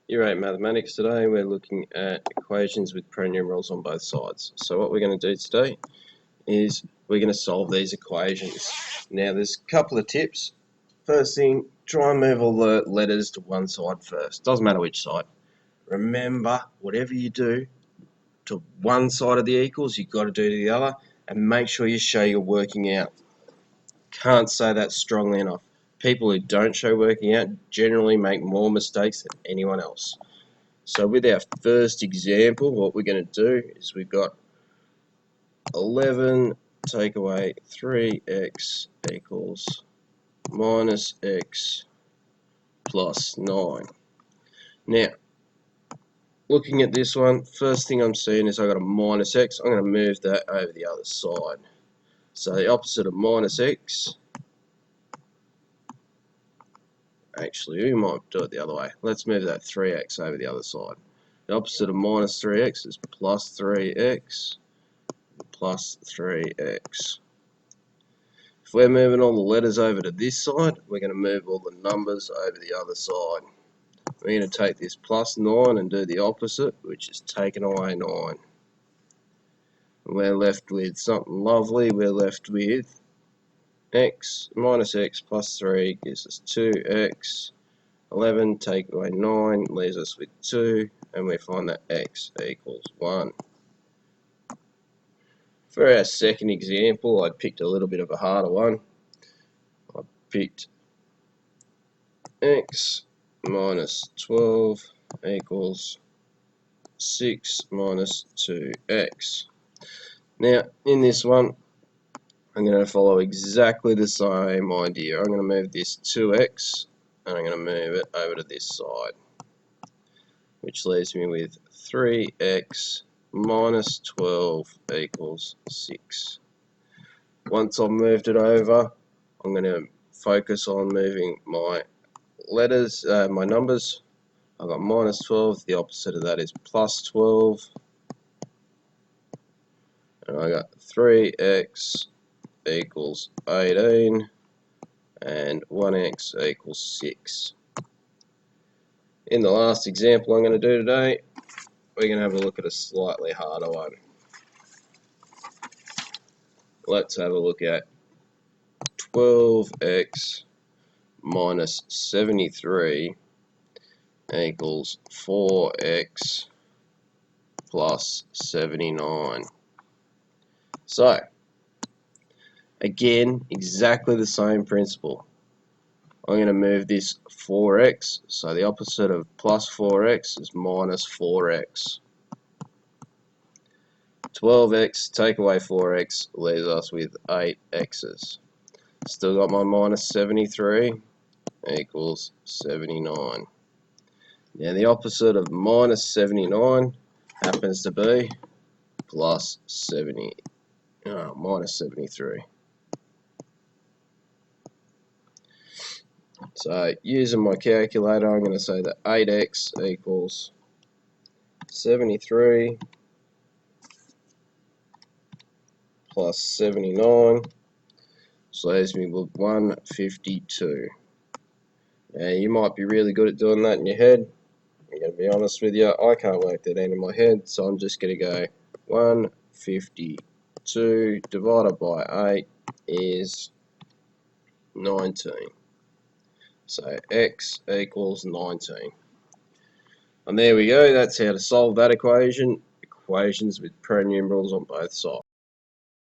Year 8 Mathematics. Today we're looking at equations with pronumerals on both sides. So what we're going to do today is we're going to solve these equations. Now there's a couple of tips. First thing, try and move all the letters to one side first. Doesn't matter which side. Remember, whatever you do to one side of the equals, you've got to do to the other, and make sure you show you're working out. Can't say that strongly enough. People who don't show working out generally make more mistakes than anyone else. So with our first example, what we're going to do is we've got 11 take away 3x equals minus x plus 9. Now, looking at this one, first thing I'm seeing is I've got a minus x. I'm going to move that over the other side. So the opposite of minus x, actually, we might do it the other way. Let's move that 3x over the other side. The opposite of minus 3x is plus 3x plus 3x. If we're moving all the letters over to this side, we're going to move all the numbers over the other side. We're going to take this plus 9 and do the opposite, which is taking away 9. And we're left with something lovely. We're left with x minus x plus 3 gives us 2x. 11 take away 9 leaves us with 2, and we find that x equals 1. For our second example, I picked a little bit of a harder one. I picked x minus 12 equals 6 minus 2x. Now, in this one, I'm going to follow exactly the same idea. I'm going to move this 2x and I'm going to move it over to this side, which leaves me with 3x minus 12 equals 6. Once I've moved it over, I'm going to focus on moving my letters, my numbers. I've got minus 12, the opposite of that is plus 12. And I got 3x equals 18 and 1x equals 6. In the last example I'm going to do today, we're going to have a look at a slightly harder one. Let's have a look at 12x minus 73 equals 4x plus 79. So, again, exactly the same principle. I'm going to move this 4x, so the opposite of plus 4x is minus 4x. 12x take away 4x leaves us with 8x's. Still got my minus 73 equals 79. Now the opposite of minus 79 happens to be plus minus 73. So using my calculator, I'm going to say that 8x equals 73 plus 79, so leaves me with 152. Now you might be really good at doing that in your head. I'm going to be honest with you, I can't work that out in my head, so I'm just going to go 152 divided by 8 is 19. So x equals 19. And there we go, that's how to solve that equation. Equations with pronumerals on both sides.